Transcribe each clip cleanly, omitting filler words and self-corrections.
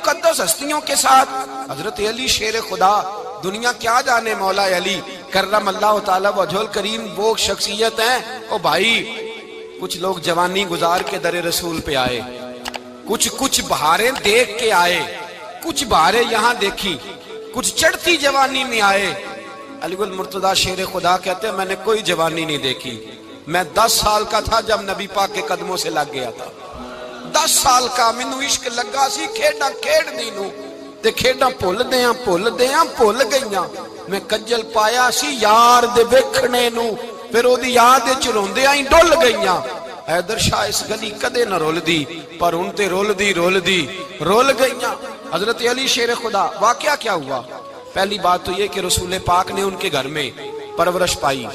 مقدس ہستیوں کے ساتھ حضرت علی شیر خدا، دنیا کیا جانے مولا علی کرم اللہ تعالی وجہ الکریم وہ شخصیت ہیں۔ او بھائی کچھ لوگ جوانی گزار کے در رسول پہ آئے، کچھ بہاریں دیکھ کے آئے، کچھ بہاریں یہاں دیکھی، کچھ چڑھتی جوانی میں آئے۔ علی گل مرتضیٰ شیر خدا کہتے ہیں میں نے کوئی جوانی نہیں دیکھی، میں 10 سال کا تھا جب نبی پاک کے قدموں سے لگ گیا تھا، 10 سال کا مینوں عشق لگا سی، کھیڈاں کھیڈ دی نوں تے کھیڈاں بھول گئیاں، میں کجل پایا سی یار دے ویکھنے نوں، پھر او دی یاد وچ روندیاں ہی ڈل گئیاں۔ حیدر شاہ اس گلی کدے نہ رول دی، پر ان تے رول گئیاں۔ حضرت علی شیر خدا، واقعہ کیا ہوا؟ پہلی بات تو یہ کہ رسول پاک نے ان کے گھر میں پرورش پائی۔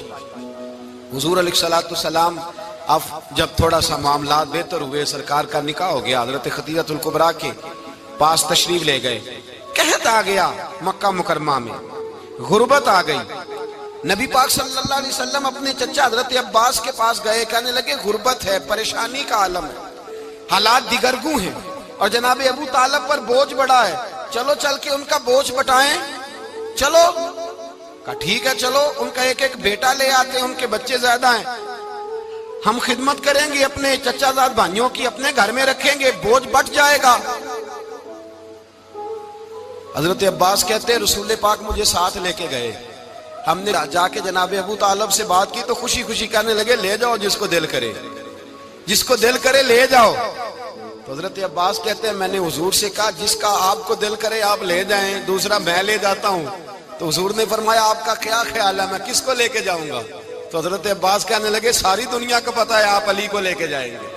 حضور علیہ السلام اب جب تھوڑا سا معاملات بہتر ہوئے، سرکار کا نکاح ہو گیا، حضرت خدیجہ الکبریٰ کے پاس تشریف لے گئے۔ قحط آ گیا مکہ مکرمہ میں، غربت آ گئی۔ نبی پاک صلی اللہ علیہ وسلم اپنے چچا حضرت عباس کے پاس گئے، کہنے لگے غربت ہے، پریشانی کا عالم ہے، حالات دیگرگوں ہیں، اور جناب ابو طالب پر بوجھ بڑا ہے، چلو چل کے ان کا بوجھ بٹائیں۔ چلو کہا ٹھیک ہے، چلو ان کا ایک بیٹا لے آتے ہیں، ان کے بچے زیادہ ہیں، ہم خدمت کریں گے اپنے چچا زاد بھائیوں کی، اپنے گھر میں رکھیں گے، بوجھ بٹ جائے گا۔ حضرت عباس کہتے ہیں رسول پاک مجھے ساتھ لے کے گئے، ہم نے جا کے جناب ابو طالب سے بات کی تو خوشی خوشی کہنے لگے لے جاؤ جس کو دل کرے لے جاؤ۔ تو حضرت عباس کہتے ہیں میں نے حضور سے کہا جس کا آپ کو دل کرے آپ لے جائیں، دوسرا میں لے جاتا ہوں۔ تو حضور نے فرمایا آپ کا کیا خیال ہے، میں کس کو لے کے جاؤں گا؟ تو حضرت عباس کہنے لگے ساری دنیا کو پتا ہے آپ علی کو لے کے جائیں گے،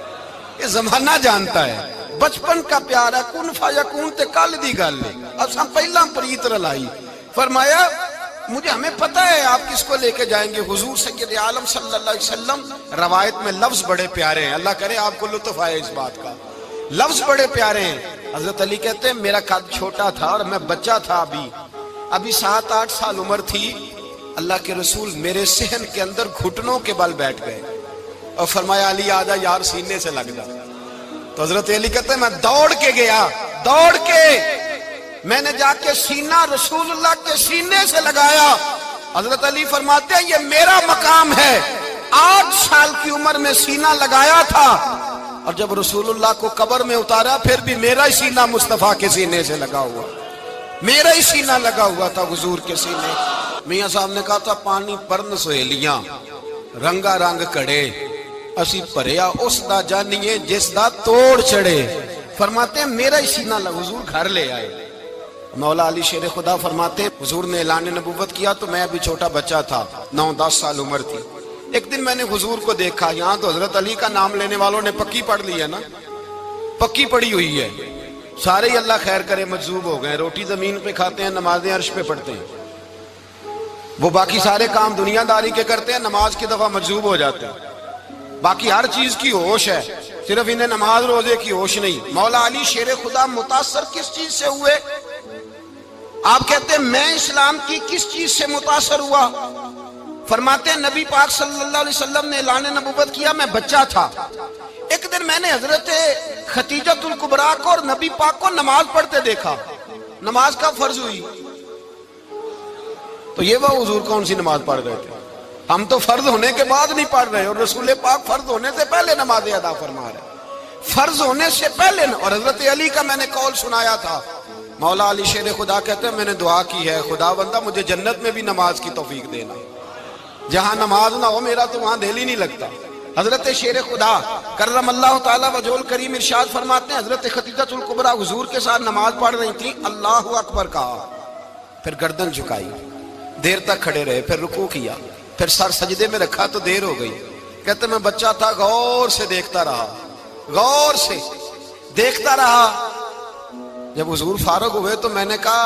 یہ زمانہ جانتا ہے، بچپن کا پیار ہے، کن فیکون تے کل دی گل ہے، اب ہم پہلا پریت رلائی۔ فرمایا ہمیں پتہ ہے آپ کس کو لے کے جائیں گے، حضور سید عالم صلی اللہ علیہ وسلم۔ روایت میں لفظ بڑے پیارے ہیں، اللہ کرے آپ کو لطف آئے اس بات کا، لفظ بڑے پیارے ہیں۔ حضرت علی کہتے ہیں میرا قد چھوٹا تھا اور میں بچہ تھا، ابھی 7-8 سال عمر تھی، اللہ کے رسول میرے صحن کے اندر گھٹنوں کے بل بیٹھ گئے اور فرمایا علی آجا یار سینے سے لگ جا۔ تو حضرت علی کہتے ہیں میں دوڑ کے گیا، میں نے جا کے سینہ رسول اللہ کے سینے سے لگایا۔ حضرت علی فرماتے ہیں یہ میرا مقام ہے، 8 سال کی عمر میں سینہ لگایا تھا، اور جب رسول اللہ کو قبر میں اتارا پھر بھی میرا ہی سینہ مصطفیٰ کے سینے سے لگا ہوا، میرا ہی سینہ لگا ہوا تھا حضور کے سینے۔ میاں صاحب نے کہا تھا پانی پرن سہیلیاں رنگا رنگ کڑے، اسی پریا اس دا جانیے جس دا توڑ چڑھے۔ فرماتے ہیں میرا ہی سینہ لگا، حضور گھر لے آئے۔ مولا علی شیر خدا فرماتے ہیں حضور نے اعلان نبوت کیا تو میں ابھی چھوٹا بچہ تھا، 9-10 سال عمر تھی۔ ایک دن میں نے حضور کو دیکھا، یہاں تو حضرت علی کا نام لینے والوں نے پکی پڑھ لی ہے نا، پکی پڑھی ہوئی ہے، سارے ہی اللہ خیر کرے مجذوب ہو گئے، روٹی زمین پہ کھاتے ہیں، نمازیں عرش پہ پڑھتے ہیں، وہ باقی سارے کام دنیا داری کے کرتے ہیں، نماز کی دفعہ مجذوب ہو جاتے ہیں، باقی ہر چیز کی ہوش ہے، صرف انہیں نماز روزے کی ہوش نہیں۔ مولا علی شیر خدا متاثر کس چیز سے ہوئے؟ آپ کہتے ہیں میں اسلام کی کس چیز سے متاثر ہوا؟ فرماتے ہیں نبی پاک صلی اللہ علیہ وسلم نے اعلان نبوت کیا، میں بچہ تھا، ایک دن میں نے حضرت خدیجہ الکبریٰ کو اور نبی پاک کو نماز پڑھتے دیکھا۔ نماز کا فرض ہوئی تو یہ وہ حضور کون سی نماز پڑھ رہے تھے؟ ہم تو فرض ہونے کے بعد نہیں پڑھ رہے، اور رسول پاک فرض ہونے سے پہلے نماز ادا فرما رہے، فرض ہونے سے پہلے۔ اور حضرت علی کا میں نے قول سنایا تھا، مولا علی شیر خدا کہتے ہیں میں نے دعا کی ہے خدا بندہ مجھے جنت میں بھی نماز کی توفیق دینا، جہاں نماز نہ ہو میرا تو وہاں دل ہی نہیں لگتا۔ حضرت شیر خدا کرم اللہ تعالی وجہ الکریم ارشاد فرماتے ہیں حضرت خدیجہ الکبریٰ حضور کے ساتھ نماز پڑھ رہی تھی، اللہ اکبر کہا، پھر گردن جھکائی، دیر تک کھڑے رہے، پھر رکوع کیا، پھر سر سجدے میں رکھا تو دیر ہو گئی۔ کہتے میں بچہ تھا، غور سے دیکھتا رہا، جب حضور فارغ ہوئے تو میں نے کہا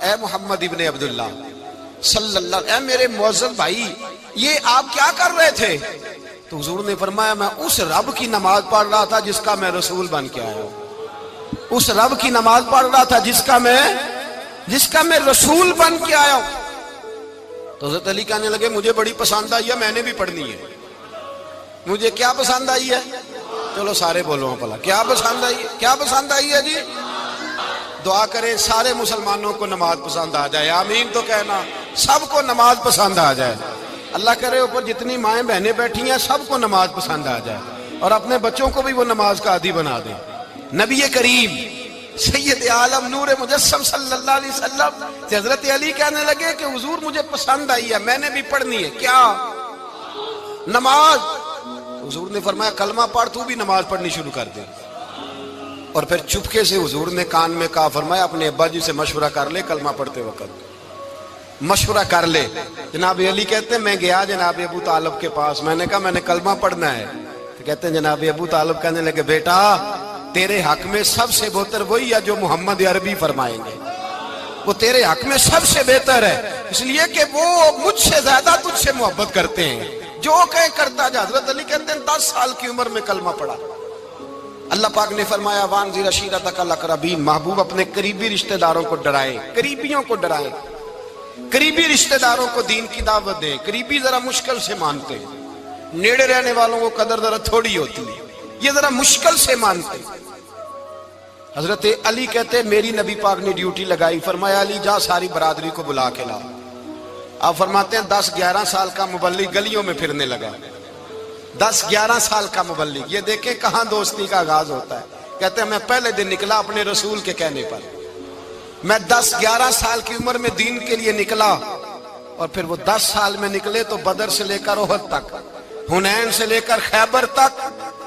اے محمد ابن عبداللہ صلی اللہ علیہ، اے میرے معزز بھائی یہ آپ کیا کر رہے تھے؟ تو حضور نے فرمایا میں اس رب کی نماز پڑھ رہا تھا جس کا میں رسول بن کے آیا ہوں، اس رب کی نماز پڑھ رہا تھا جس کا میں رسول بن کے آیا ہوں۔ تو حضرت علی کہنے لگے مجھے بڑی پسند آئی ہے، میں نے بھی پڑھنی ہے۔ مجھے کیا پسند آئی ہے؟ چلو سارے بولو پلا، کیا پسند آئی ہے؟ کیا پسند آئی ہے جی؟ دعا کرے سارے مسلمانوں کو نماز پسند آ جائے، آمین تو کہنا، سب کو نماز پسند آ جائے۔ اللہ کرے اوپر جتنی مائیں بہنیں بیٹھی ہیں سب کو نماز پسند آ جائے، اور اپنے بچوں کو بھی وہ نماز کا عادی بنا دیں۔ نبی کریم سید عالم نور مجسم صلی اللہ علیہ وسلم سے حضرت علی کہنے لگے کہ حضور مجھے پسند آئی ہے، میں نے بھی پڑھنی ہے۔ کیا؟ نماز۔ حضور نے فرمایا کلمہ پڑھ، تو بھی نماز پڑھنی شروع کر دے۔ اور پھر چپکے سے حضور نے کان میں کہا، فرمایا اپنے ابا جی سے مشورہ کر لے کلمہ پڑھتے وقت، مشورہ کر لے۔ جناب علی کہتے ہیں میں گیا جناب ابو طالب کے پاس، میں نے کہا میں نے کلمہ پڑھنا ہے۔ تو کہتے ہیں جناب ابو طالب کہنے لگے بیٹا تیرے حق میں سب سے بہتر وہی ہے جو محمد عربی فرمائیں گے، وہ تیرے حق میں سب سے بہتر ہے، اس لیے کہ وہ مجھ سے زیادہ تجھ سے محبت کرتے ہیں، جو کہیں کرتا جا۔ حضرت علی کہتے ہیں 10 سال کی عمر میں کلمہ پڑھا۔ اللہ پاک نے فرمایا وانذر عشیرتک الاقربین، محبوب اپنے قریبی رشتہ داروں کو ڈرائیں، قریبیوں کو ڈرائیں، قریبی رشتہ داروں کو دین کی دعوت دیں۔ قریبی ذرا مشکل سے مانتے ہیں، نیڑے رہنے والوں کو قدر ذرا تھوڑی ہوتی ہے، یہ ذرا مشکل سے مانتے ہیں۔ حضرت علی کہتے ہیں میری نبی پاک نے ڈیوٹی لگائی، فرمایا علی جا ساری برادری کو بلا کے لا۔ آپ فرماتے ہیں 10-11 سال کا مبلغ گلیوں میں پھرنے لگا، 10-11 سال کا مبلغ۔ یہ دیکھیں کہاں دوستی کا آغاز ہوتا ہے۔ کہتے ہیں میں پہلے دن نکلا اپنے رسول کے کہنے پر، میں 10-11 سال کی عمر میں دین کے لیے نکلا، اور پھر وہ 10 سال میں نکلے تو بدر سے لے کر احد تک، حنین سے لے کر خیبر تک،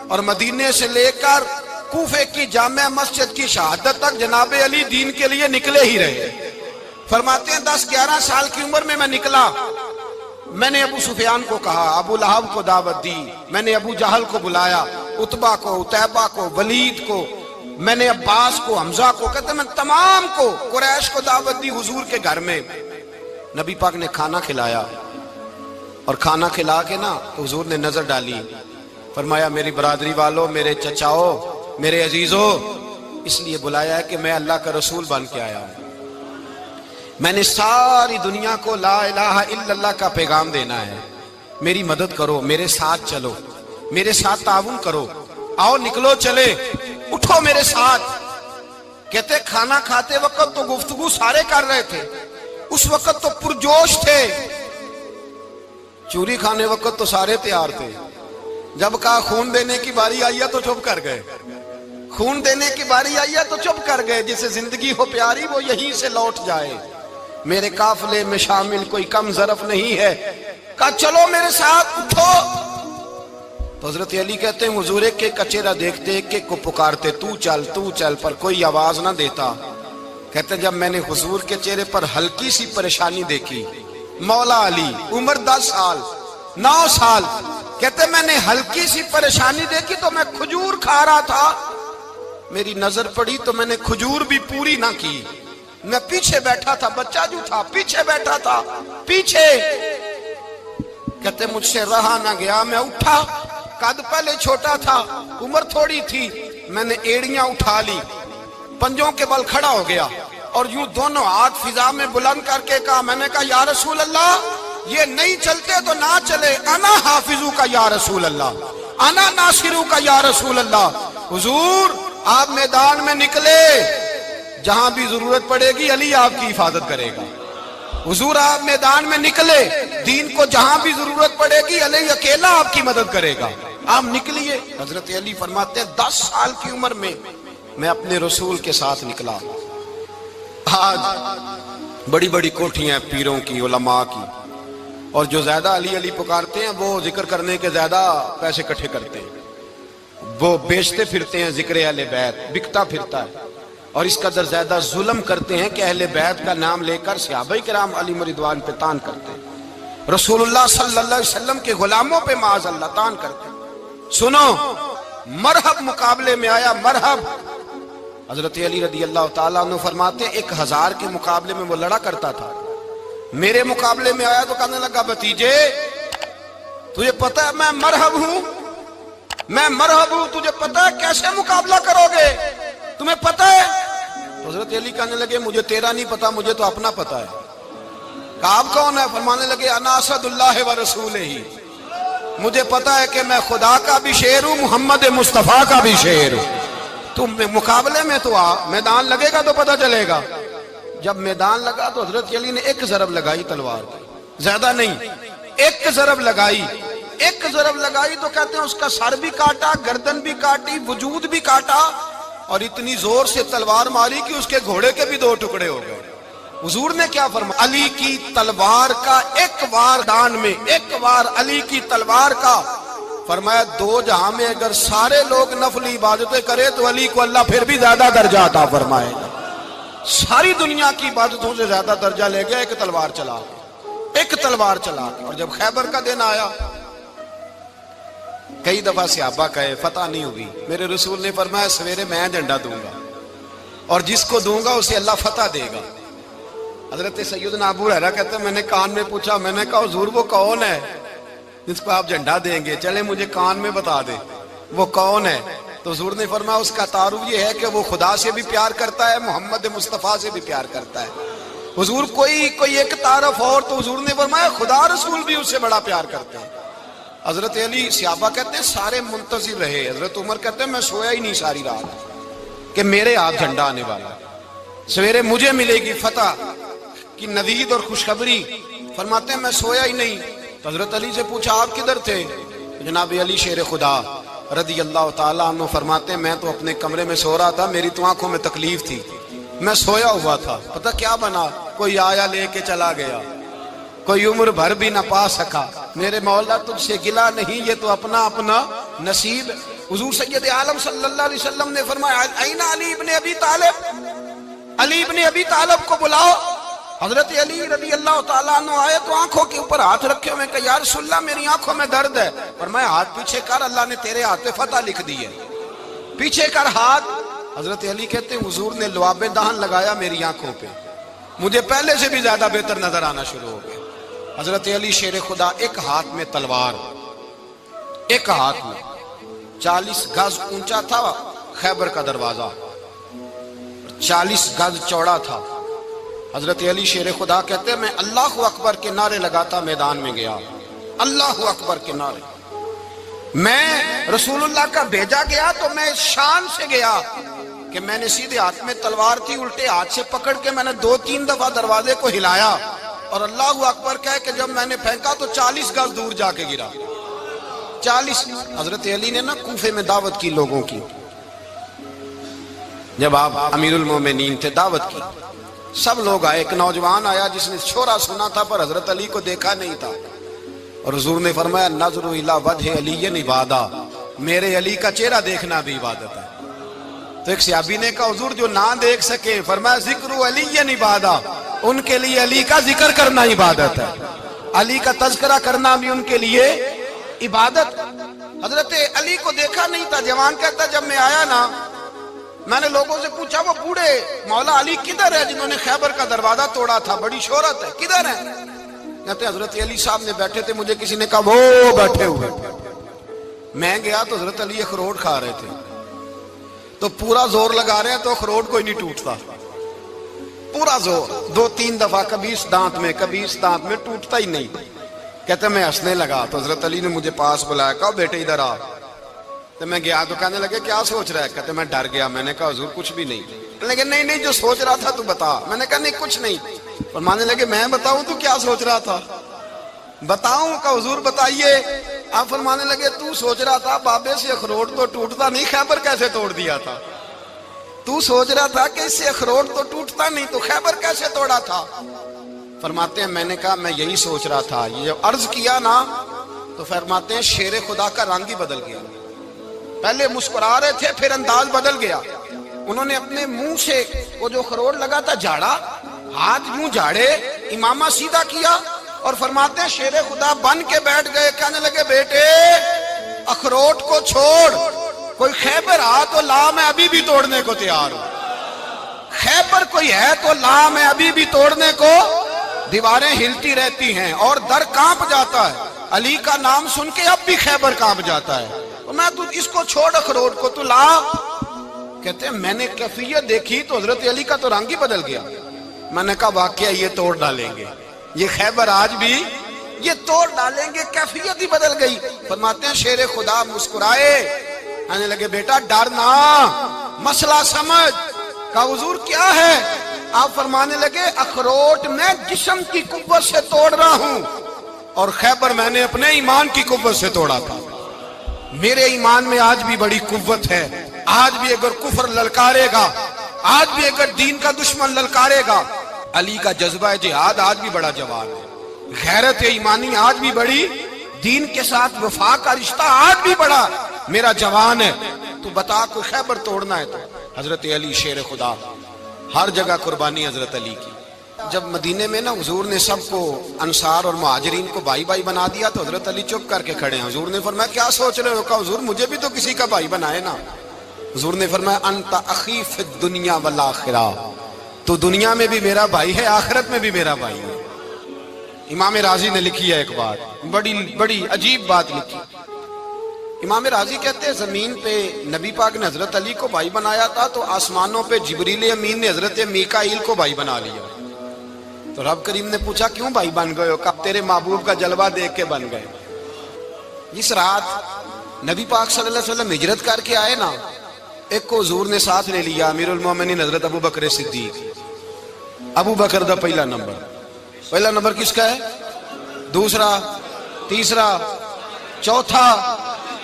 اور مدینے سے لے کر کوفے کی جامع مسجد کی شہادت تک جناب علی دین کے لیے نکلے ہی رہے۔ فرماتے ہیں 10-11 سال کی عمر میں نکلا، میں نے ابو سفیان کو کہا، ابو لہب کو دعوت دی، میں نے ابو جہل کو بلایا، عتبہ کو، عتیبہ کو، ولید کو، میں نے عباس کو، حمزہ کو، کہتے ہیں میں تمام کو، قریش کو دعوت دی حضور کے گھر میں۔ نبی پاک نے کھانا کھلایا، اور کھانا کھلا کے نا حضور نے نظر ڈالی، فرمایا میری برادری والوں، میرے چچاؤ، میرے عزیزوں، اس لیے بلایا ہے کہ میں اللہ کا رسول بن کے آیا ہوں، میں نے ساری دنیا کو لا الہ الا اللہ کا پیغام دینا ہے، میری مدد کرو، میرے ساتھ چلو، میرے ساتھ تعاون کرو، آؤ نکلو چلے، اٹھو میرے ساتھ۔ کہتے کھانا کھاتے وقت تو گفتگو سارے کر رہے تھے، اس وقت تو پرجوش تھے، چوری کھانے وقت تو سارے تیار تھے، جب کہا خون دینے کی باری آئی ہے تو چپ کر گئے، خون دینے کی باری آئی ہے تو چپ کر گئے، جسے زندگی ہو پیاری وہ یہیں سے لوٹ جائے، میرے قافلے میں شامل کوئی کم ظرف نہیں ہے، کہا چلو میرے ساتھ اٹھو۔ تو حضرت علی کہتے ہیں حضور ایک ایک کا چہرہ دیکھتے ایک ایک کو پکارتے تو چل، پر کوئی آواز نہ دیتا۔ کہتے ہیں جب میں نے حضور کے چہرے پر ہلکی سی پریشانی دیکھی، مولا علی عمر 10 سال 9 سال، کہتے میں نے ہلکی سی پریشانی دیکھی تو میں کھجور کھا رہا تھا، میری نظر پڑی تو میں نے کھجور بھی پوری نہ کی، میں پیچھے بیٹھا تھا، بچہ جو تھا پیچھے بیٹھا تھا، پیچھے۔ کہتے مجھ سے رہا نہ گیا، میں اٹھا، قد پہلے چھوٹا تھا، عمر تھوڑی تھی، میں نے ایڑیاں اٹھا لی، پنجوں کے بل کھڑا ہو گیا، اور یوں دونوں ہاتھ فضا میں بلند کر کے کہا، میں نے کہا یا رسول اللہ یہ نہیں چلتے تو نہ چلے، انا حافظو کا یا رسول اللہ، انا ناصرو کا یا رسول اللہ۔ حضور آپ میدان میں نکلے، جہاں بھی ضرورت پڑے گی علی آپ کی حفاظت کرے گا۔ حضور آپ میدان میں نکلے، دین کو جہاں بھی ضرورت پڑے گی علی اکیلا آپ کی مدد کرے گا، آپ نکلیے۔ حضرت علی فرماتے ہیں 10 سال کی عمر میں میں اپنے رسول کے ساتھ نکلا۔ آج بڑی بڑی کوٹھیاں پیروں کی، علماء کی، اور جو زیادہ علی علی پکارتے ہیں وہ ذکر کرنے کے زیادہ پیسے اکٹھے کرتے ہیں، وہ بیچتے پھرتے ہیں، ذکر اہل بیت بکتا پھرتا ہے، اور اس قدر زیادہ ظلم کرتے ہیں کہ اہل بیت کا نام لے کر صحابہ کرام علی رضوان پہ تان کرتے ہیں، رسول اللہ صلی اللہ علیہ وسلم کے غلاموں پہ معاذ اللہ تان کرتے ہیں۔ سنو، مرحب مقابلے میں آیا، مرحب۔ حضرت علی رضی اللہ تعالیٰ عنہ فرماتے 1000 کے مقابلے میں وہ لڑا کرتا تھا، میرے مقابلے میں آیا تو کہنے لگا بھتیجے تجھے پتہ ہے میں مرحب ہوں، میں مرحب ہوں، تجھے پتہ ہے کیسے مقابلہ کرو گے، تمہیں پتہ ہے؟ تو حضرت علی کہنے لگے مجھے تیرا نہیں پتا، مجھے تو اپنا پتا ہے۔ کہا آپ کون ہے؟ فرمانے لگے انا اسد اللہ و رسولہ، مجھے پتا ہے کہ میں خدا کا بھی شیر ہوں، محمد مصطفیٰ کا بھی شیر ہوں۔ تم مقابلے میں تو آ، میدان لگے گا تو پتہ چلے گا۔ جب میدان لگا تو حضرت علی نے ایک ضرب لگائی تلوار کی، زیادہ نہیں، ایک ضرب لگائی۔ ایک ضرب لگائی تو کہتے ہیں اس کا سر بھی کاٹا، گردن بھی کاٹی، وجود بھی کاٹا، اور اتنی زور سے تلوار ماری کہ اس کے گھوڑے کے بھی 2 ٹکڑے ہو گئے۔ حضور نے کیا فرمایا؟ علی کی تلوار کا ایک وار دان میں، ایک وار علی کی تلوار کا، فرمایا 2 جہاں میں اگر سارے لوگ نفل عبادتیں کرے تو علی کو اللہ پھر بھی زیادہ درجہ عطا فرمائے گا۔ ساری دنیا کی عبادتوں سے زیادہ درجہ لے گیا ایک تلوار چلا کے، ایک تلوار چلا کے۔ اور جب خیبر کا دن آیا، کئی دفعہ صحابہ کہے فتح نہیں ہوئی، میرے رسول نے فرمایا سویرے میں جھنڈا دوں گا اور جس کو دوں گا اسے اللہ فتح دے گا۔ حضرت سیدنا ابو ہریرہ کہتے ہیں میں نے کان میں پوچھا، میں نے کہا حضور وہ کون ہے جس کو آپ جھنڈا دیں گے؟ چلے مجھے کان میں بتا دے وہ کون ہے۔ تو حضور نے فرمایا اس کا تعارف یہ ہے کہ وہ خدا سے بھی پیار کرتا ہے، محمد مصطفیٰ سے بھی پیار کرتا ہے۔ حضور کوئی ایک تعارف اور، تو حضور نے فرمایا خدا رسول بھی اس سے بڑا پیار کرتے ہیں۔ حضرت علی، صحابہ کہتے ہیں سارے منتظر رہے، حضرت عمر کہتے ہیں میں سویا ہی نہیں ساری رات کہ میرے ہاتھ جھنڈا آنے والا، سویرے مجھے ملے گی فتح کی نوید اور خوشخبری۔ فرماتے ہیں میں سویا ہی نہیں۔ تو حضرت علی سے پوچھا آپ کدھر تھے؟ جناب علی شیر خدا رضی اللہ تعالیٰ عنہ فرماتے ہیں میں تو اپنے کمرے میں سو رہا تھا، میری تو آنکھوں میں تکلیف تھی، میں سویا ہوا تھا، پتہ کیا بنا؟ کوئی آیا لے کے چلا گیا، کوئی عمر بھر بھی نہ پا سکا۔ میرے مولا تجھ سے گلا نہیں، یہ تو اپنا اپنا نصیب۔ حضور سید عالم صلی اللہ علیہ وسلم نے فرمایا این علی ابن ابی طالب، علی ابن ابی طالب کو بلاؤ۔ حضرت علی رضی اللہ تعالیٰ عنہ آئے تو آنکھوں کے اوپر ہاتھ رکھے ہوئے کہ یا رسول اللہ میری آنکھوں میں درد ہے۔ فرمایا ہاتھ پیچھے کر، اللہ نے تیرے ہاتھ پہ فتح لکھ دی ہے، پیچھے کر ہاتھ۔ حضرت علی کہتے ہیں حضور نے لعاب دہن لگایا میری آنکھوں پہ، مجھے پہلے سے بھی زیادہ بہتر نظر آنا شروع ہو گیا۔ حضرت علی شیر خدا، ایک ہاتھ میں تلوار، ایک ہاتھ میں 40 گز اونچا تھا خیبر کا دروازہ، 40 گز چوڑا تھا۔ حضرت علی شیر خدا کہتے ہیں میں اللہ اکبر کے نعرے لگاتا میدان میں گیا، اللہ اکبر کے نعرے۔ میں رسول اللہ کا بھیجا گیا تو میں شان سے گیا کہ میں نے سیدھے ہاتھ میں تلوار تھی، الٹے ہاتھ سے پکڑ کے میں نے 2-3 دفعہ دروازے کو ہلایا اور اللہ اکبر کہہ کہ جب میں نے پھینکا تو 40 گز دور جا کے گرا، 40۔ حضرت علی نے نا کوفے میں دعوت کی لوگوں کی، جب آپ امیر المومنین تھے، دعوت کی، سب لوگ آئے۔ ایک نوجوان آیا جس نے شورا سنا تھا پر حضرت علی کو دیکھا نہیں تھا، اور حضور نے فرمایا نظر الی وجہ علی عبادہ، میرے علی کا چہرہ دیکھنا بھی عبادت ہے۔ تو ایک صحابی نے کہا حضور جو نہ دیکھ سکے، فرمایا ذکر علی عبادہ، ان کے لیے علی کا ذکر کرنا عبادت ہے، علی کا تذکرہ کرنا بھی ان کے لیے عبادت۔ حضرت علی کو دیکھا نہیں تھا۔ جوان کہتا جب میں آیا نا، میں نے لوگوں سے پوچھا وہ بوڑھے مولا علی کدھر ہے جنہوں نے خیبر کا دروازہ توڑا تھا، بڑی شہرت ہے، کدھر ہے؟ کہتے حضرت علی صاحب نے بیٹھے تھے، مجھے کسی نے کہا وہ بیٹھے ہوئے۔ میں گیا تو حضرت علی اخروٹ کھا رہے تھے، تو پورا زور لگا رہے ہیں تو اخروٹ کوئی نہیں ٹوٹتا، پورا زور 2-3 دفعہ، کبھی اس دانت میں کبھی اس دانت میں، ٹوٹتا ہی نہیں۔ کہتے میں ہنسنے لگا تو حضرت علی نے مجھے پاس بلایا، کہا بیٹے ادھر آ۔ تو میں گیا تو کہنے لگے کیا سوچ رہا ہے؟ کہتے میں ڈر گیا۔ میں نے کہا حضور کچھ بھی نہیں۔ لیکن نہیں جو سوچ رہا تھا تو بتا۔ میں نے کہا نہیں کچھ نہیں۔ فرمانے لگے میں بتاؤں تو کیا سوچ رہا تھا؟ بتاؤں؟ کہ حضور بتائیے۔ آپ فرمانے لگے تو سوچ رہا تھا بابے سے اخروٹ تو ٹوٹتا نہیں، خیبر کیسے توڑ دیا تھا؟ تو سوچ رہا تھا کہ اس سے اخروٹ تو ٹوٹتا نہیں تو خیبر کیسے توڑا تھا؟ فرماتے ہیں میں نے کہا میں یہی سوچ رہا تھا۔ یہ عرض کیا نا تو فرماتے ہیں شیر خدا کا رنگ ہی بدل گیا، پہلے مسکرا رہے تھے پھر انداز بدل گیا۔ انہوں نے اپنے منہ سے وہ جو خروٹ لگا تھا جھاڑا، ہاتھ یوں جھاڑے، امامہ سیدھا کیا، اور فرماتے ہیں شیر خدا بن کے بیٹھ گئے۔ کہنے لگے بیٹے اخروٹ کو چھوڑ، کوئی خیبر آ تو لا، میں ابھی بھی توڑنے کو تیار ہوں۔ خیبر کوئی ہے تو لا، میں ابھی بھی توڑنے کو۔ دیواریں ہلتی رہتی ہیں اور در کانپ جاتا ہے، علی کا نام سن کے اب بھی خیبر کانپ جاتا ہے۔ میں تو اس کو چھوڑ اخروٹ کو تو لا۔ کہتے ہیں میں نے کیفیت دیکھی تو حضرت علی کا تو رنگ ہی بدل گیا۔ میں نے کہا واقعہ یہ توڑ ڈالیں گے، یہ خیبر آج بھی یہ توڑ ڈالیں گے، کیفیت ہی بدل گئی۔ فرماتے ہیں شیر خدا مسکرائے، کہنے لگے بیٹا ڈر نہ، مسئلہ سمجھ۔ کہا حضور کیا ہے؟ آپ فرمانے لگے اخروٹ میں جسم کی قوت سے توڑ رہا ہوں اور خیبر میں نے اپنے ایمان کی قوت سے توڑا تھا۔ میرے ایمان میں آج بھی بڑی قوت ہے، آج بھی اگر کفر للکارے گا، آج بھی اگر دین کا دشمن للکارے گا، علی کا جذبہ جہاد آج بھی بڑا جوان ہے، غیرت ایمانی آج بھی بڑی، دین کے ساتھ وفا کا رشتہ آج بھی بڑا میرا جوان ہے۔ تو بتا کوئی خیبر توڑنا ہے تو حضرت علی شیر خدا، ہر جگہ قربانی حضرت علی کی۔ جب مدینے میں نا حضور نے سب کو انصار اور مہاجرین کو بھائی بھائی بنا دیا تو حضرت علی چپ کر کے کھڑے ہیں۔ حضور نے فرمایا کیا سوچ رہے ہو؟ کہا حضور مجھے بھی تو کسی کا بھائی بنائے نا۔ حضور نے فرمایا انت اخی فی الدنیا والآخرہ، تو دنیا میں بھی میرا بھائی ہے، آخرت میں بھی میرا بھائی ہے۔ امام راضی نے لکھی ہے ایک بات، بڑی عجیب بات لکھی۔ امام راضی کہتے ہیں زمین پہ نبی پاک نے حضرت علی کو بھائی بنایا تھا تو آسمانوں پہ جبریل امین نے حضرت میکائیل کو بھائی بنا لیا۔ تو رب کریم نے پوچھا کیوں بھائی بن گئے ہو؟ کہا تیرے محبوب کا جلوہ دیکھ کے بن گئے۔ اس رات نبی پاک صلی اللہ علیہ وسلم ہجرت کر کے آئے نا، ایک کو حضور نے ساتھ لے لیا، امیر المومنین حضرت ابو بکر صدیق۔ ابو بکر دا پہلا نمبر کس کا ہے؟ دوسرا، تیسرا، چوتھا۔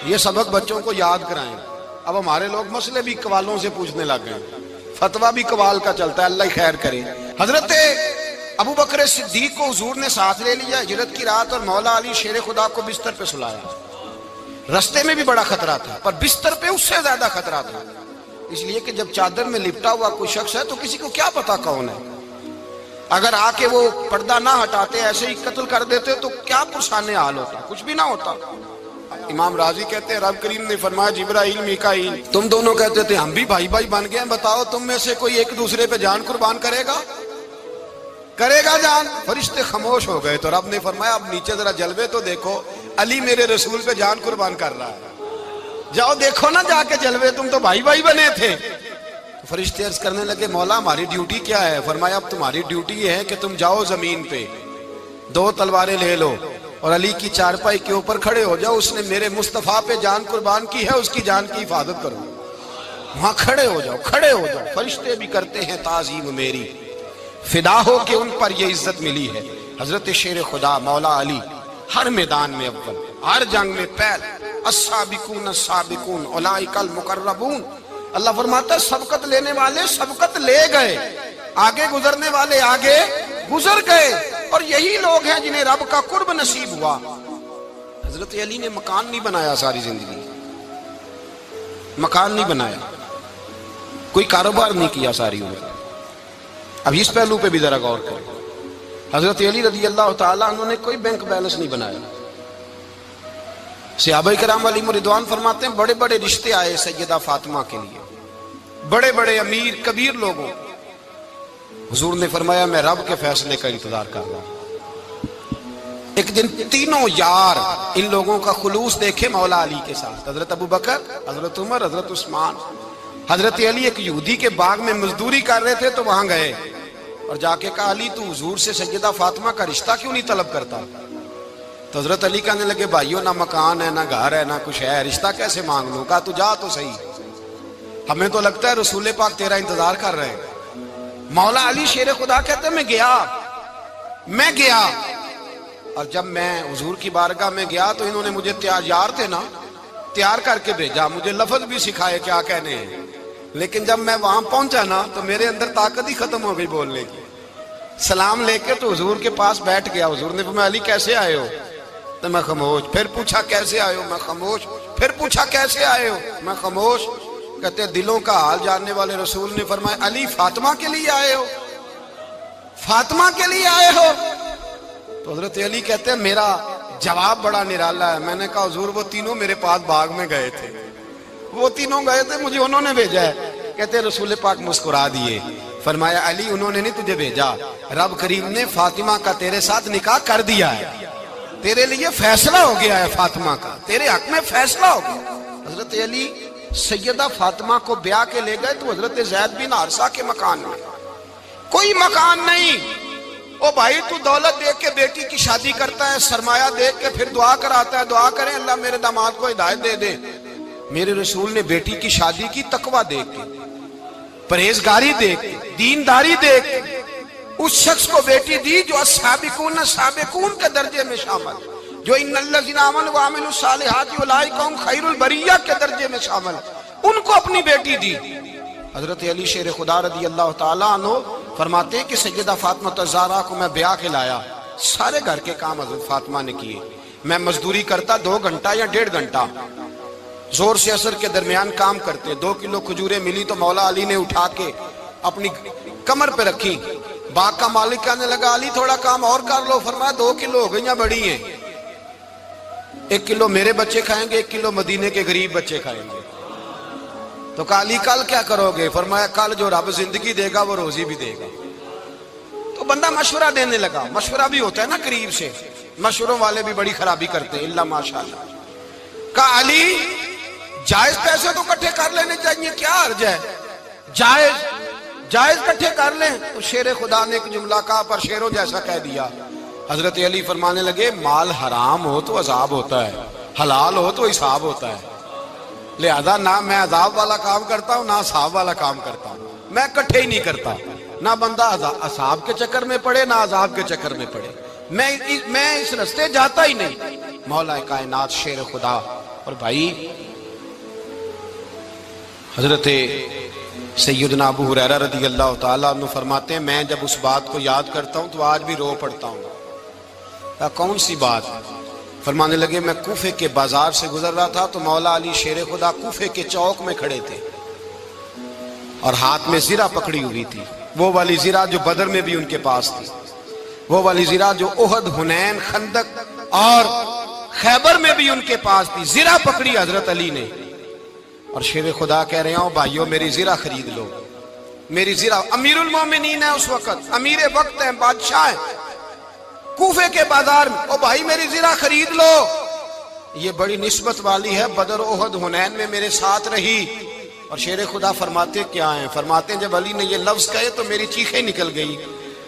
یہ سبق بچوں کو یاد کرائیں۔ اب ہمارے لوگ مسئلے بھی قوالوں سے پوچھنے لگ گئے، فتویٰ بھی قوال کا چلتا ہے، اللہ ہی خیر کرے۔ حضرت ابو بکر صدیق کو حضور نے ساتھ لے لیا ہجرت کی رات، اور مولا علی شیر خدا کو بستر پہ سلایا۔ رستے میں بھی بڑا خطرہ تھا پر بستر پہ اس سے زیادہ خطرہ تھا، اس لیے کہ جب چادر میں لپٹا ہوا کوئی شخص ہے تو کسی کو کیا پتا کون ہے، اگر آ کے وہ پردہ نہ ہٹاتے ایسے ہی قتل کر دیتے تو کیا پرسانے حال ہوتا، کچھ بھی نہ ہوتا۔ امام راضی کہتے ہیں رب کریم نے فرمایا جبرائیل میکائیل تم دونوں کہتے تھے ہم بھی بھائی بھائی بن گئے ہیں، بتاؤ تم میں سے کوئی ایک دوسرے پہ جان قربان کرے گا جان؟ فرشتے خاموش ہو گئے تو رب نے فرمایا اب نیچے ذرا جلوے تو دیکھو، علی میرے رسول پہ جان قربان کر رہا ہے، جاؤ دیکھو نا جا کے جلوے، تم تو بھائی بھائی بنے تھے۔ فرشتے عرض کرنے لگے مولا ہماری ڈیوٹی کیا ہے؟ فرمایا اب تمہاری ڈیوٹی یہ ہے کہ تم جاؤ زمین پہ 2 تلواریں لے لو اور علی کی چارپائی کے اوپر کھڑے ہو جاؤ، اس نے میرے مصطفیٰ پہ جان قربان کی ہے، اس کی جان کی حفاظت کرو۔ وہاں کھڑے ہو جاؤ۔ فرشتے بھی کرتے ہیں تعظیم میری، فدا ہو کہ ان پر یہ عزت ملی ہے۔ حضرت شیر خدا مولا علی ہر میدان میں اول، ہر جنگ میں پہل، السابقون السابقون اولئک المقربون۔ اللہ فرماتا ہے سبقت لینے والے سبقت لے گئے، آگے گزرنے والے آگے گزر گئے، اور یہی لوگ ہیں جنہیں رب کا قرب نصیب ہوا۔ حضرت علی نے مکان نہیں بنایا، ساری زندگی مکان نہیں بنایا، کوئی کاروبار نہیں کیا ساری عمر۔ اب اس پہلو پہ بھی ذرا غور کریں، حضرت علی رضی اللہ تعالیٰ انہوں نے کوئی بینک بیلنس نہیں بنایا۔ صحابہ کرام علیہم رضوان فرماتے ہیں بڑے بڑے رشتے آئے سیدہ فاطمہ کے لیے، بڑے بڑے امیر کبیر لوگوں، حضور نے فرمایا میں رب کے فیصلے کا انتظار کر رہا ہوں۔ ایک دن تینوں یار ان لوگوں کا خلوص دیکھے مولا علی کے ساتھ، حضرت ابو بکر، حضرت عمر، حضرت عثمان۔ حضرت علی ایک یہودی کے باغ میں مزدوری کر رہے تھے تو وہاں گئے اور جا کے کہا علی تو حضور سے سیدہ فاطمہ کا رشتہ کیوں نہیں طلب کرتا؟ تو حضرت علی کہنے لگے بھائیو نہ مکان ہے نہ گھر ہے نہ کچھ ہے، رشتہ کیسے مانگ لوں؟ کہا تو جا تو صحیح، ہمیں تو لگتا ہے رسول پاک تیرا انتظار کر رہے ہیں۔ مولا علی شیر خدا کہتے ہیں میں گیا اور جب میں حضور کی بارگاہ میں گیا تو انہوں نے مجھے یار تھے نا تیار کر کے بھیجا، مجھے لفظ بھی سکھائے کیا کہنے ہیں، لیکن جب میں وہاں پہنچا نا تو میرے اندر طاقت ہی ختم ہو گئی بولنے کی۔ سلام لے کے تو حضور کے پاس بیٹھ گیا، حضور نے فرمایا علی کیسے آئے ہو؟ تو میں خاموش، پھر پوچھا کیسے آئے ہو؟ میں خاموش، پھر پوچھا کیسے آئے ہو؟ میں خاموش۔ کہتے دلوں کا حال جاننے والے رسول نے فرمایا علی فاطمہ کے لیے آئے ہو؟ فاطمہ کے لیے آئے ہو؟ تو حضرت علی کہتے ہیں میرا جواب بڑا نرالا ہے۔ میں نے کہا حضور وہ تینوں میرے پاس باغ میں گئے تھے، وہ تینوں گئے تھے، مجھے انہوں نے بھیجا ہے۔ کہتے ہیں رسول پاک مسکرا دیے، فرمایا علی انہوں نے نہیں تجھے بھیجا، رب کریم نے فاطمہ کا تیرے ساتھ نکاح کر دیا ہے، تیرے لیے فیصلہ ہو گیا ہے، فاطمہ کا تیرے حق میں فیصلہ ہو گیا۔ حضرت علی سیدہ فاطمہ کو بیاہ کے لے گئے تو حضرت زید بن حارثہ کے مکان میں کوئی مکان نہیں۔ او بھائی تو دولت دیکھ کے بیٹی کی شادی کرتا ہے، سرمایہ دیکھ کے پھر دعا کراتا ہے، دعا کریں اللہ میرے داماد کو ہدایت دے دے۔ میرے رسول نے بیٹی کی شادی کی تقویٰ دیکھ کے، پرہیزگاری دیکھ کے، دینداری دیکھ کے اس شخص کو بیٹی دی جو السابقون سابقون کے درجے میں شامل، جو ان الذین آمنوا وعملوا الصالحات اولئک هم خیر البریہ کے درجے میں شامل، ان کو اپنی بیٹی دی۔ حضرت علی شیر خدا رضی اللہ تعالیٰ عنہ فرماتے ہیں کہ سیدہ فاطمہ الزہرا کو میں بیاہ کے لایا، سارے گھر کے کام حضرت فاطمہ نے کیے، میں مزدوری کرتا 2 گھنٹہ یا 1.5 گھنٹہ، زور سے عصر کے درمیان کام کرتے، 2 کلو کھجوریں ملی تو مولا علی نے اٹھا کے اپنی کمر پہ رکھی، باغ کا مالک کہنے لگا علی تھوڑا کام اور کر لو، فرمایا 2 کلو ہو گئیں بڑی ہیں، 1 کلو میرے بچے کھائیں گے، 1 کلو مدینے کے غریب بچے کھائیں گے۔ تو کہا علی کل کیا کرو گے؟ فرمایا کل جو رب زندگی دے گا وہ روزی بھی دے گا۔ تو بندہ مشورہ دینے لگا، مشورہ بھی ہوتا ہے نا قریب سے، مشوروں والے بھی بڑی خرابی کرتے ہیں اللہ ماشاءاللہ۔ کہا علی جائز پیسے تو کٹھے کر لینے چاہیے، کیا حرج ہے، جائز کٹھے کر لیں۔ تو شیر خدا نے ایک جملہ کہا پر شیروں جیسا کہہ دیا۔ حضرت علی فرمانے لگے مال حرام ہو تو عذاب ہوتا ہے، حلال ہو تو حساب ہوتا ہے، لہذا نہ میں عذاب والا کام کرتا ہوں نہ حساب والا کام کرتا ہوں، میں کٹھے ہی نہیں کرتا، نہ بندہ عذاب کے چکر میں پڑے نہ عذاب کے چکر میں پڑے، میں اس رستے جاتا ہی نہیں۔ مولا کائنات شیر خدا۔ اور بھائی حضرت سیدنا ابو ہریرہ رضی اللہ تعالیٰ عنہ فرماتے ہیں میں جب اس بات کو یاد کرتا ہوں تو آج بھی رو پڑتا ہوں۔ کون سی بات؟ فرمانے لگے میں کوفے کے بازار سے گزر رہا تھا تو مولا علی شیر خدا کوفے کے چوک میں کھڑے تھے اور ہاتھ میں زرہ پکڑی ہوئی تھی، وہ والی زرہ جو بدر میں بھی ان کے پاس تھی، وہ والی زرہ جو احد، حنین، خندق اور خیبر میں بھی ان کے پاس تھی، زرہ پکڑی حضرت علی نے اور شیر خدا کہہ رہے ہوں بھائیو میری زرہ خرید لو، میری زرہ۔ امیر المومنین ہے اس وقت، امیر وقت ہیں، بادشاہ ہیں، کوفے کے بازار میں، او بھائی میری زرہ خرید لو، یہ بڑی نسبت والی ہے، بدر، احد، حنین میں میرے ساتھ رہی۔ اور شیر خدا فرماتے کیا ہیں؟ فرماتے ہیں جب علی نے یہ لفظ کہے تو میری چیخیں نکل گئی۔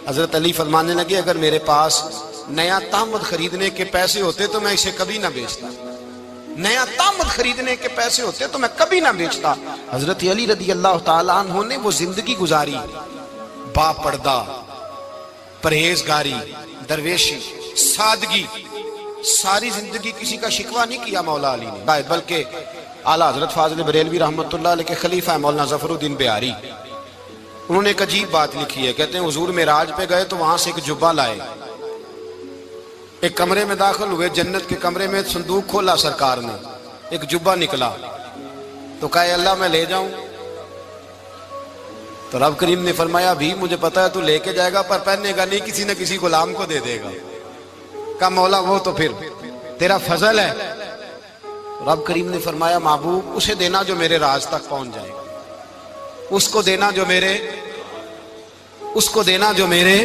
حضرت علی فرمانے لگے اگر میرے پاس نیا تامد خریدنے کے پیسے ہوتے تو میں اسے کبھی نہ بیچتا، نیا تامد خریدنے کے پیسے ہوتے تو میں کبھی نہ بیچتا۔ حضرت علی رضی اللہ تعالیٰ عنہ نے وہ زندگی گزاری، با پردہ، پرہیزگاری، درویشی، سادگی، ساری زندگی کسی کا شکوہ نہیں کیا مولا علی نے، بلکہ اعلیٰ حضرت فاضل بریلوی رحمۃ اللہ علیہ کے خلیفہ مولانا ظفر الدین بہاری، انہوں نے ایک عجیب بات لکھی ہے، کہتے ہیں حضور معراج پہ گئے تو وہاں سے ایک جبہ لائے، ایک کمرے میں داخل ہوئے، جنت کے کمرے میں صندوق کھولا سرکار نے، ایک جبہ نکلا تو کہا اے اللہ میں لے جاؤں؟ تو رب کریم نے فرمایا ابھی مجھے پتا ہے تو لے کے جائے گا پر پہننے گا نہیں، کسی نہ کسی غلام کو دے دے گا۔ کہا مولا وہ تو پھر تیرا فضل ہے۔ رب کریم نے فرمایا محبوب اسے دینا جو میرے راز تک پہنچ جائے، اس کو دینا جو میرے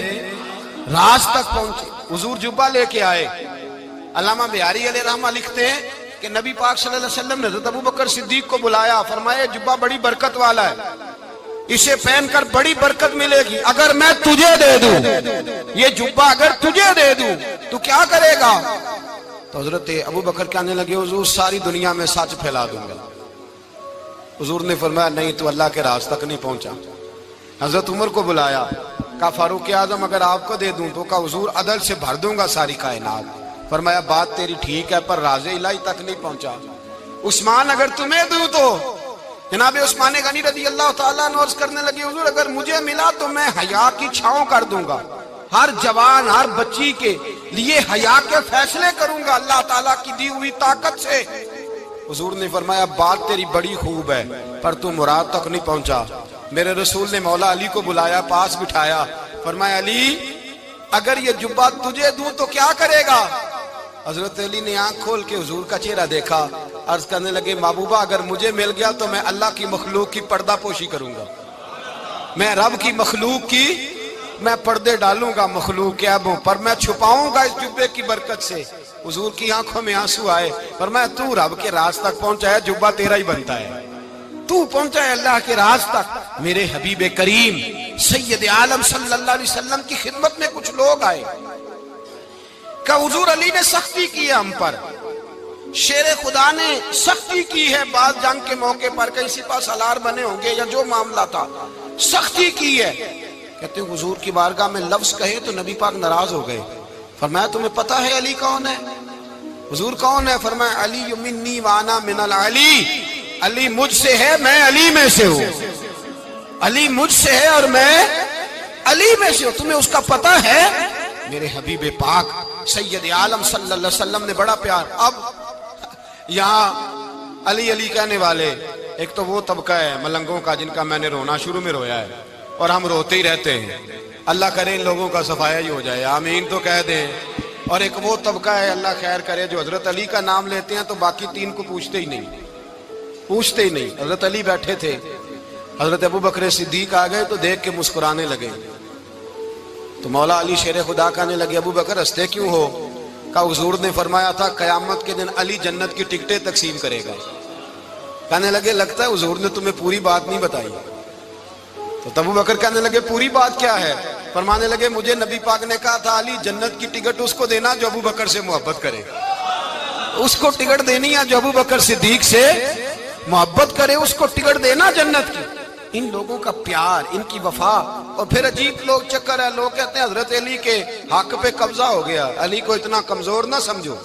راز تک پہنچے۔ حضور جبہ لے کے آئے۔ علامہ بہاری علیہ رحمہ لکھتے ہیں کہ نبی پاک صلی اللہ علیہ وسلم نے حضرت ابوبکر صدیق کو بلایا، فرمایا جبہ بڑی برکت والا ہے، اسے پہن کر بڑی برکت ملے گی، اگر میں تجھے دے دوں یہ جبہ، اگر تجھے دے دوں تو کیا کرے گا؟ تو حضرت ابوبکر کہنے لگے حضور ساری دنیا میں سچ پھیلا دوں گا۔ حضور نے فرمایا نہیں تو اللہ کے راز تک نہیں پہنچا۔ حضرت عمر کو بلایا، کہا فاروق اعظم اگر آپ کو دے دوں تو کہا حضور عدل سے بھر دوں گا ساری کائنات۔ فرمایا بات تیری ٹھیک ہے پر راز الہی تک نہیں پہنچا۔ عثمان اگر تمہیں دوں تو جناب عثمان غنی رضی اللہ تعالیٰ عنہ عرض کرنے لگے حضور اگر مجھے ملا تو میں حیا کی چھاؤں کر دوں گا، ہر جوان ہر بچی کے لیے حیا کے فیصلے کروں گا اللہ تعالیٰ کی دی ہوئی طاقت سے۔ حضور نے فرمایا بات تیری بڑی خوب ہے پر تو مراد تک نہیں پہنچا۔ میرے رسول نے مولا علی کو بلایا، پاس بٹھایا، فرمایا علی اگر یہ جبہ تجھے دوں تو کیا کرے گا؟ حضرت علی نے آنکھ کھول کے حضور کا چہرہ دیکھا، عرض کرنے لگے محبوبہ اگر مجھے مل گیا تو میں اللہ کی مخلوق کی پردہ پوشی کروں گا، میں رب کی مخلوق کی میں پردے ڈالوں گا مخلوق کے عیبوں پر، میں چھپاؤں گا اس جبے کی برکت سے۔ حضور کی آنکھوں میں آنسو آئے، فرمایا تو رب کے راز تک پہنچا ہے، جبہ تیرا ہی بنتا ہے، تو پہنچا ہے اللہ کے راز تک۔ میرے حبیب کریم سید عالم صلی اللہ علیہ وسلم کی خدمت میں کچھ لوگ آئے کہ حضور علی نے سختی کی ہے ہم پر، شیر خدا نے سختی کی ہے بعض جنگ کے موقع پر، کہیں سپاہ سالار بنے ہوں گے یا جو معاملہ تھا، سختی کی ہے. کہتے ہیں حضور کی بارگاہ میں لفظ کہے تو نبی پاک ناراض ہو گئے. فرمایا تمہیں پتا ہے علی کون ہے؟ حضور کون ہے؟ فرمایا علی منی وانا من العلی، علی مجھ سے ہے میں علی میں سے ہوں. علی مجھ سے ہے اور میں علی میں سے ہوں. تمہیں اس کا پتہ ہے؟ میرے حبیب پاک سید عالم صلی اللہ علیہ وسلم نے بڑا پیار. اب یہاں علی علی کہنے والے ایک تو وہ طبقہ ہے ملنگوں کا جن کا میں نے رونا شروع میں رویا ہے اور ہم روتے ہی رہتے ہیں. اللہ کرے ان لوگوں کا صفایا ہی ہو جائے، آمین تو کہہ دیں. اور ایک وہ طبقہ ہے اللہ خیر کرے جو حضرت علی کا نام لیتے ہیں تو باقی تین کو پوچھتے ہی نہیں. حضرت علی بیٹھے تھے، حضرت ابو بکر صدیق آ گئے تو دیکھ کے مسکرانے لگے. تو مولا علی شیر خدا کہنے لگے ابو بکر ہنستے کیوں ہو؟ کہا حضور نے فرمایا تھا قیامت کے دن علی جنت کی ٹکٹیں تقسیم کرے گا. کہنے لگے لگتا ہے حضور نے تمہیں پوری بات نہیں بتائی. تو ابو بکر کہنے لگے پوری بات کیا ہے؟ فرمانے لگے مجھے نبی پاک نے کہا تھا علی جنت کی ٹکٹ اس کو دینا جو ابو بکر سے محبت کرے. اس کو ٹکٹ دینی ہے جو ابو بکر صدیق سے محبت کرے، اس کو ٹکٹ دینا جنت کی. ان لوگوں کا پیار، ان کی وفا. اور پھر عجیب لوگ چکر ہے، لوگ کہتے ہیں حضرت علی کے حق پہ قبضہ ہو گیا. علی کو اتنا کمزور نہ سمجھو،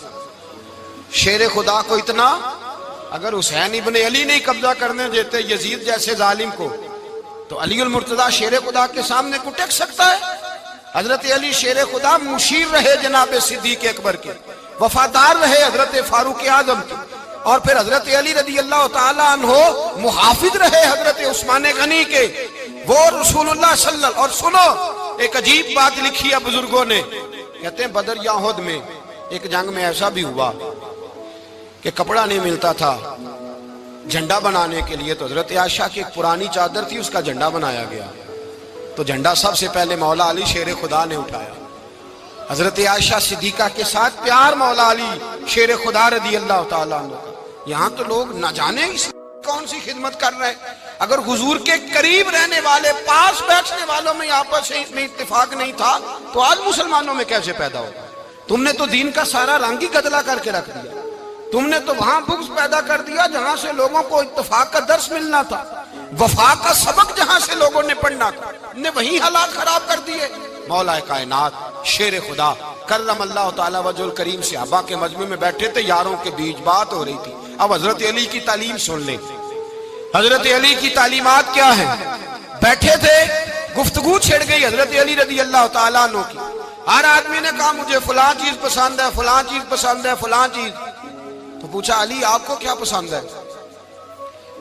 شیر خدا کو اتنا. اگر حسین ابن علی نہیں قبضہ کرنے دیتے یزید جیسے ظالم کو تو علی المرتضیٰ شیر خدا کے سامنے کو ٹک سکتا ہے؟ حضرت علی شیر خدا مشیر رہے جناب صدیق اکبر کے، وفادار رہے حضرت فاروق اعظم کے، اور پھر حضرت علی رضی اللہ تعالیٰ عنہ محافظ رہے حضرت عثمان غنی کے. وہ رسول اللہ صلی اللہ. اور سنو ایک عجیب بات لکھی ہے بزرگوں نے، کہتے ہیں بدر یا احد میں ایک جنگ میں ایسا بھی ہوا کہ کپڑا نہیں ملتا تھا جھنڈا بنانے کے لیے، تو حضرت عائشہ کی ایک پرانی چادر تھی، اس کا جھنڈا بنایا گیا. تو جھنڈا سب سے پہلے مولا علی شیر خدا نے اٹھایا. حضرت عائشہ صدیقہ کے ساتھ پیار مولا علی شیر خدا رضی اللہ تعالیٰ عنہ کا. یہاں تو لوگ نہ جانے اس کون سی خدمت کر رہے ہیں. اگر حضور کے قریب رہنے والے پاس بیٹھنے والوں میں آپس میں اتفاق نہیں تھا تو آج مسلمانوں میں کیسے پیدا ہوگا؟ تم نے تو دین کا سارا رنگ ہی گدلا کر کے رکھ دیا. تم نے تو وہاں بغض پیدا کر دیا جہاں سے لوگوں کو اتفاق کا درس ملنا تھا، وفا کا سبق جہاں سے لوگوں نے پڑھنا تھا، نے وہی حالات خراب کر دیے. مولا کائنات شیر خدا کرم اللہ تعالیٰ وجہ الکریم صحابہ کے مجمع میں بیٹھے تھے، یاروں کے بیچ بات ہو رہی تھی. اب حضرت علی کی تعلیم سن لیں. حضرت علی کی تعلیمات کیا ہیں؟ بیٹھے تھے، گفتگو چھڑ گئی حضرت علی رضی اللہ تعالیٰ عنہ کی. ہر آدمی نے کہا مجھے فلاں چیز پسند ہے، فلاں چیز پسند ہے، فلاں چیز. تو پوچھا علی آپ کو کیا پسند ہے؟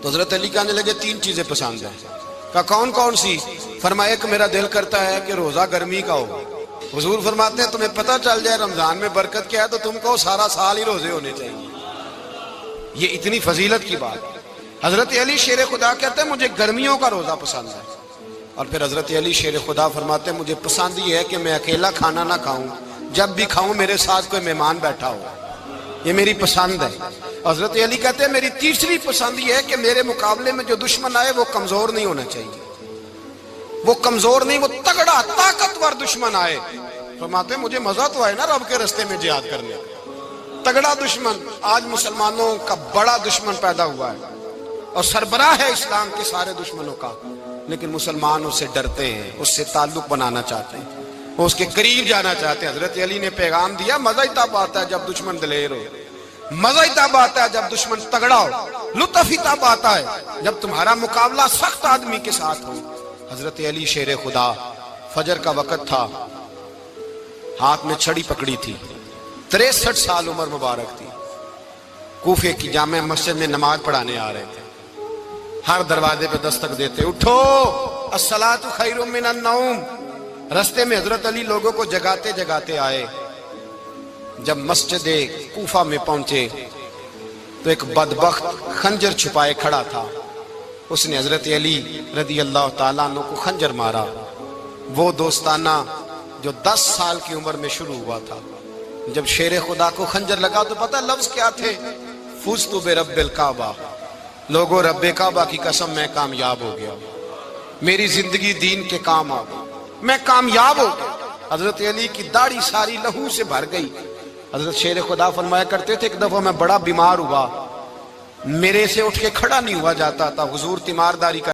تو حضرت علی کہنے لگے تین چیزیں پسند ہیں. کہا کون کون سی؟ فرمایا ایک میرا دل کرتا ہے کہ روزہ گرمی کا ہو. حضور فرماتے ہیں تمہیں پتہ چل جائے رمضان میں برکت کیا ہے تو تم کو سارا سال ہی روزے ہونے چاہیے. یہ اتنی فضیلت کی بات. حضرت علی شیر خدا کہتے ہیں مجھے گرمیوں کا روزہ پسند ہے. اور پھر حضرت علی شیر خدا فرماتے ہیں مجھے پسند یہ ہے کہ میں اکیلا کھانا نہ کھاؤں، جب بھی کھاؤں میرے ساتھ کوئی مہمان بیٹھا ہو. یہ میری پسند ہے. حضرت علی کہتے ہیں میری تیسری پسند یہ ہے کہ میرے مقابلے میں جو دشمن آئے وہ کمزور نہیں ہونا چاہیے. وہ کمزور نہیں، وہ تگڑا طاقتور دشمن آئے. فرماتے ہیں مجھے مزہ تو آئے نا رب کے رستے میں جہاد کرنے کا. تگڑا دشمن. آج مسلمانوں کا بڑا دشمن پیدا ہوا ہے اور سربراہ ہے اسلام کے سارے دشمنوں کا، لیکن مسلمان اس سے ڈرتے ہیں، اس سے تعلق بنانا چاہتے ہیں، وہ اس کے قریب جانا چاہتے ہیں. حضرت علی نے پیغام دیا مزہ ہی تب آتا ہے جب دشمن دلیر ہو، مزہ ہی تب آتا ہے جب دشمن تگڑا ہو، لطف ہی تب آتا ہے جب تمہارا مقابلہ سخت آدمی کے ساتھ ہو. حضرت علی شیر خدا، فجر کا وقت تھا، ہاتھ میں چھڑی پکڑی تھی، 63 سال عمر مبارک تھی. کوفے کی جامع مسجد میں نماز پڑھانے آ رہے تھے. ہر دروازے پہ دستک دیتے اٹھو الصلاۃ خیر من النوم. رستے میں حضرت علی لوگوں کو جگاتے جگاتے آئے. جب مسجد کوفہ میں پہنچے تو ایک بدبخت خنجر چھپائے کھڑا تھا. اس نے حضرت علی رضی اللہ تعالیٰ عنہ کو خنجر مارا. وہ دوستانہ جو 10 سال کی عمر میں شروع ہوا تھا. جب شیر خدا کو خنجر لگا تو پتہ لفظ کیا تھے؟ فزت برب الکعبہ. لوگوں رب کعبہ کی قسم میں کامیاب ہو گیا، میری زندگی دین کے کام آ گئی، میں کامیاب ہو گیا. حضرت علی کی داڑھی ساری لہو سے بھر گئی. حضرت شیر خدا فرمایا کرتے تھے ایک دفعہ میں بڑا بیمار ہوا، میرے سے اٹھ کے کھڑا نہیں ہوا جاتا تھا. حضور تیمارداری کا